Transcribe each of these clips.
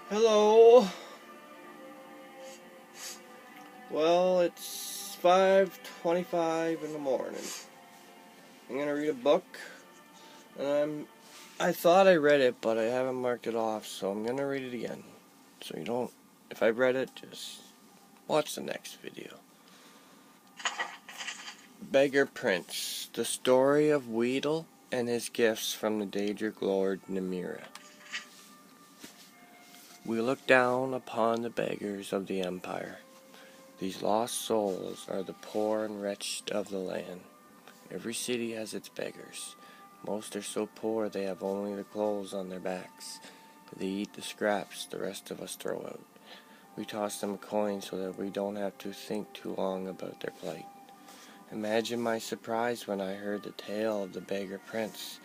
Hello. Well, it's 5:25 in the morning. I'm gonna read a book, and I thought I read it, but I haven't marked it off, so I'm gonna read it again. So you don't, if I read it, just watch the next video. Beggar Prince: The Story of Weedle and His Gifts from the Daedric Lord Nemira. We look down upon the beggars of the Empire. These lost souls are the poor and wretched of the land. Every city has its beggars. Most are so poor they have only the clothes on their backs. They eat the scraps the rest of us throw out. We toss them a coin so that we don't have to think too long about their plight. Imagine my surprise when I heard the tale of the beggar prince.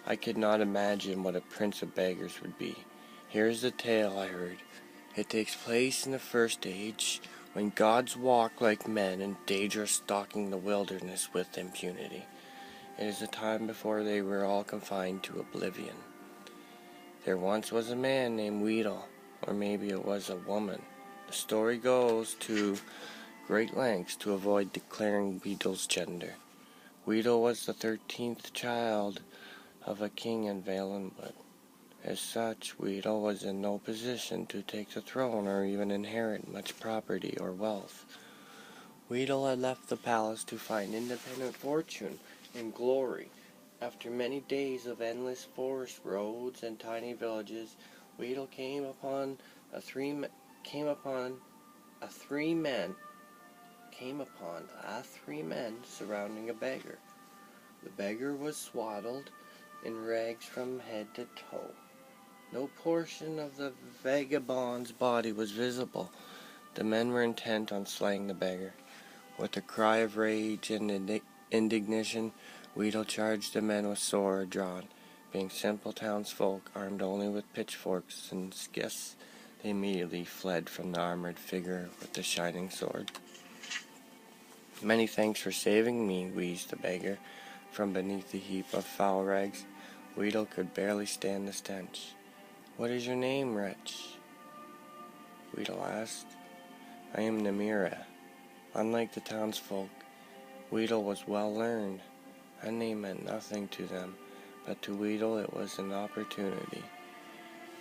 I could not imagine what a prince of beggars would be. Here is the tale I heard. It takes place in the first age, when gods walk like men and Daedra stalking the wilderness with impunity. It is a time before they were all confined to oblivion. There once was a man named Weedle, or maybe it was a woman. The story goes to great lengths to avoid declaring Weedle's gender. Weedle was the 13th child of a king in Valenwood. As such, Weedle was in no position to take the throne or even inherit much property or wealth. Weedle had left the palace to find independent fortune and glory. After many days of endless forest roads and tiny villages, Weedle came upon three men surrounding a beggar. The beggar was swaddled in rags from head to toe. No portion of the vagabond's body was visible. The men were intent on slaying the beggar. With a cry of rage and indignation, Weedle charged the men with sword drawn. Being simple townsfolk, armed only with pitchforks and skiffs, they immediately fled from the armored figure with the shining sword. "Many thanks for saving me," wheezed the beggar from beneath the heap of foul rags. Weedle could barely stand the stench. "What is your name, wretch?" Weedle asked. "I am Nemira." Unlike the townsfolk, Weedle was well learned. A name meant nothing to them, but to Weedle it was an opportunity.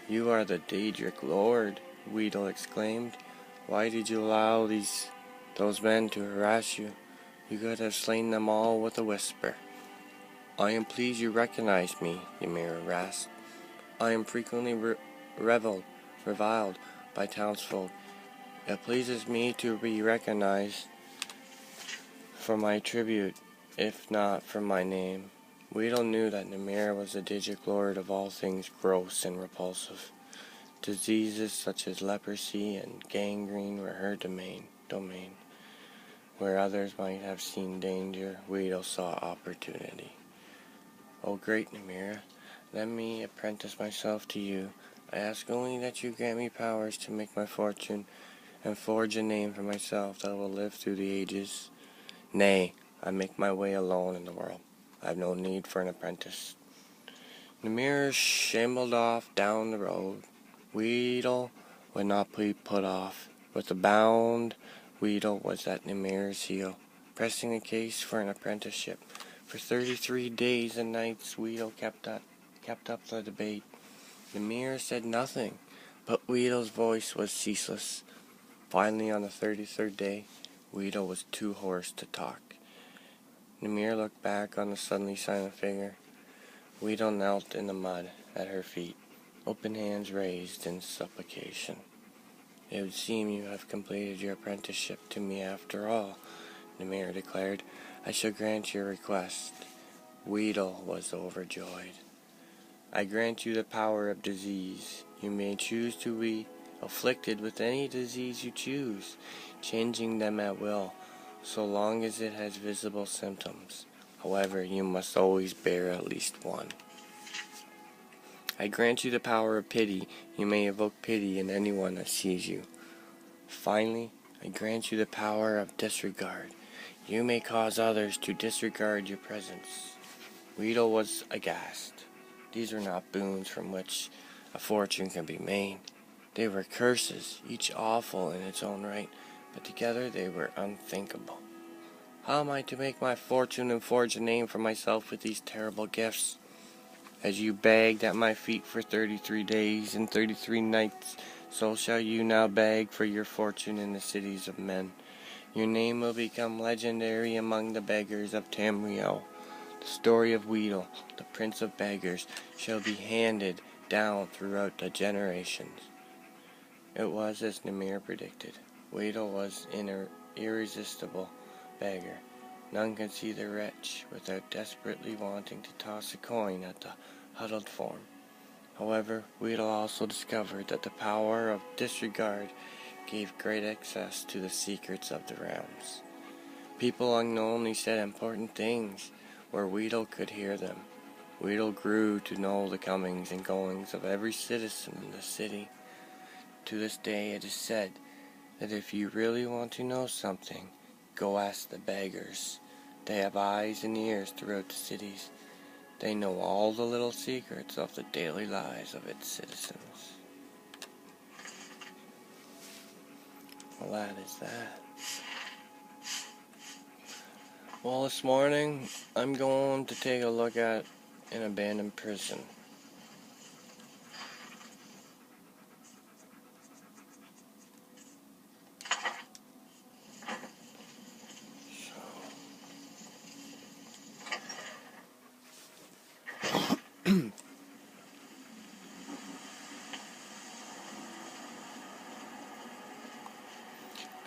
"You are the Daedric Lord," Weedle exclaimed. "Why did you allow those men to harass you? You could have slain them all with a whisper." "I am pleased you recognize me," Ymir rasped. "I am frequently reviled by townsfolk. It pleases me to be recognized for my tribute, if not for my name." Weedle knew that Nemira was the Daedric Lord of all things gross and repulsive. Diseases such as leprosy and gangrene were her domain. Where others might have seen danger, Weedle saw opportunity. "O great Nemira, let me apprentice myself to you. I ask only that you grant me powers to make my fortune and forge a name for myself that will live through the ages. Nay, I make my way alone in the world. I have no need for an apprentice." Nemira shambled off down the road. Weedle would not be put off. With a bound, Weedle was at Nemira's heel, pressing a case for an apprenticeship. For 33 days and nights, Weedle kept up the debate. Nemira said nothing, but Weedle's voice was ceaseless. Finally, on the 33rd day, Weedle was too hoarse to talk. Nemira looked back on the suddenly silent figure. Weedle knelt in the mud at her feet, open hands raised in supplication. "It would seem you have completed your apprenticeship to me after all," Nemira declared. "I shall grant your request." Weedle was overjoyed. "I grant you the power of disease. You may choose to be afflicted with any disease you choose, changing them at will, so long as it has visible symptoms. However, you must always bear at least one. I grant you the power of pity. You may evoke pity in anyone that sees you. Finally, I grant you the power of disregard. You may cause others to disregard your presence." Weedle was aghast. These were not boons from which a fortune can be made. They were curses, each awful in its own right, but together they were unthinkable. How am I to make my fortune and forge a name for myself with these terrible gifts? As you begged at my feet for 33 days and 33 nights, so shall you now beg for your fortune in the cities of men. Your name will become legendary among the beggars of Tamriel. The story of Weedle, the prince of beggars, shall be handed down throughout the generations. It was as Namir predicted. Weedle was an irresistible beggar. None could see the wretch without desperately wanting to toss a coin at the huddled form. However, Weedle also discovered that the power of disregard gave great access to the secrets of the realms. People unknowingly said important things where Weedle could hear them. Weedle grew to know the comings and goings of every citizen in the city. To this day it is said that if you really want to know something, go ask the beggars. They have eyes and ears throughout the cities. They know all the little secrets of the daily lives of its citizens. Well, that is that. Well, this morning, I'm going to take a look at an abandoned prison.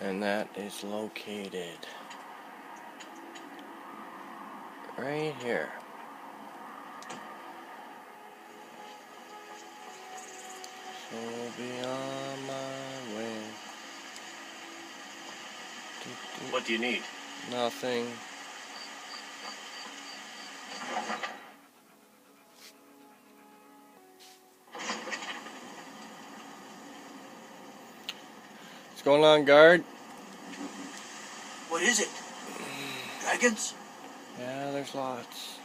And that is located right here. So we'll be on my way. What do you need? Nothing. What's going on, guard? What is it? Dragons? Yeah, there's lots.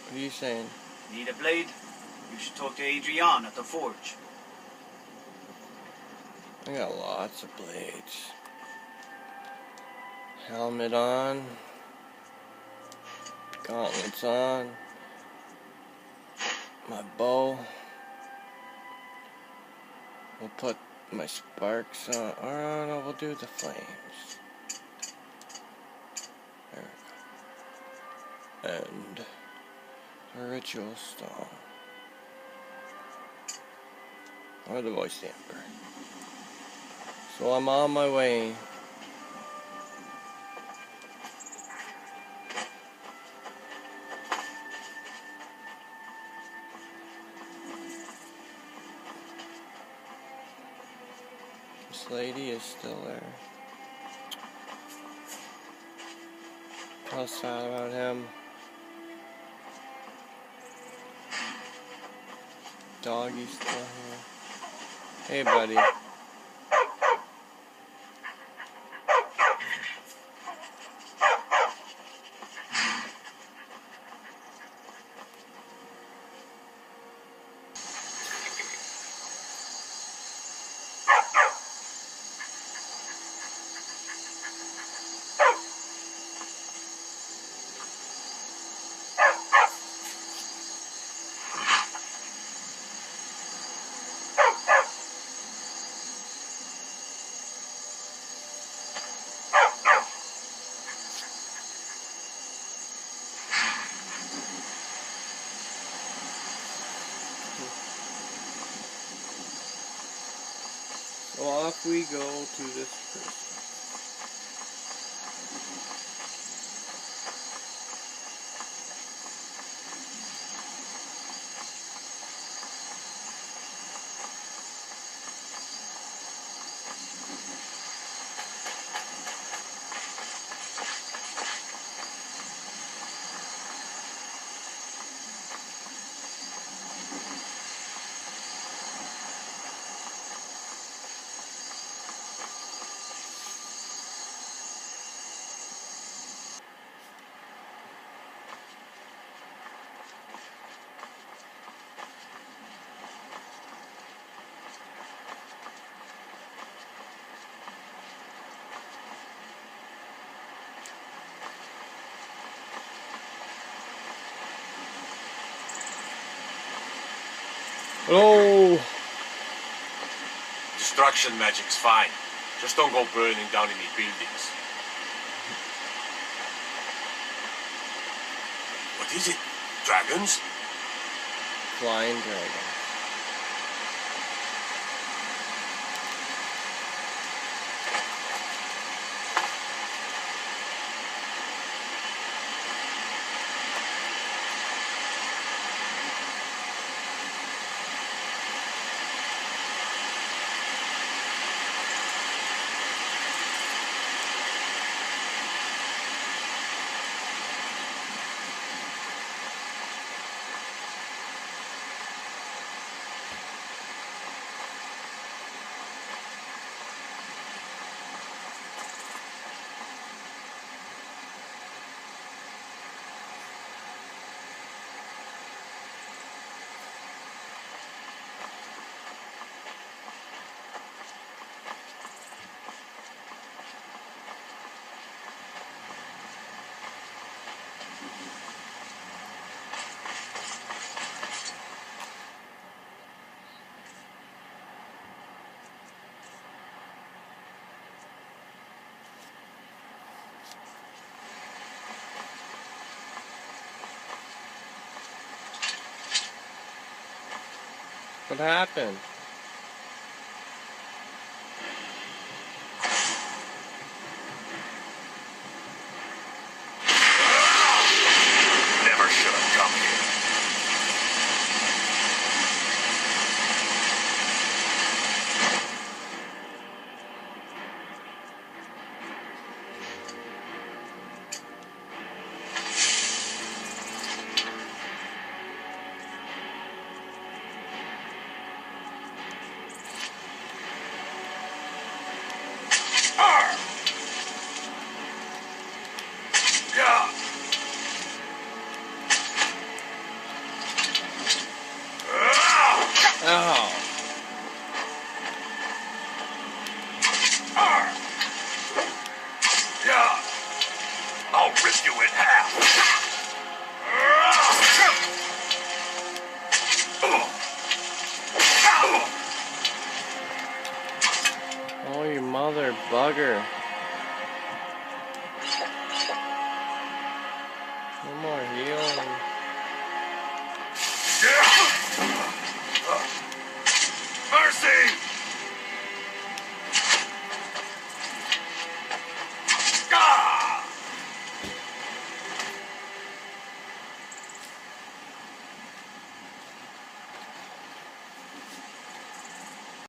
What are you saying? Need a blade? You should talk to Adrian at the forge. I got lots of blades. Helmet on. Gauntlets on. My bow. We'll put my sparks on. Or no, we'll do the flames. There we go. And the ritual stone. Or the voice damper. So I'm on my way. This lady is still there. How sad about him. Doggy's still here. Hey, buddy. So off we go to this prison. Oh! Destruction magic's fine. Just don't go burning down any buildings. What is it? Dragons? Flying dragon. What happened? Never should have come here. Oh. I'll rip you in half. Oh, your mother bugger.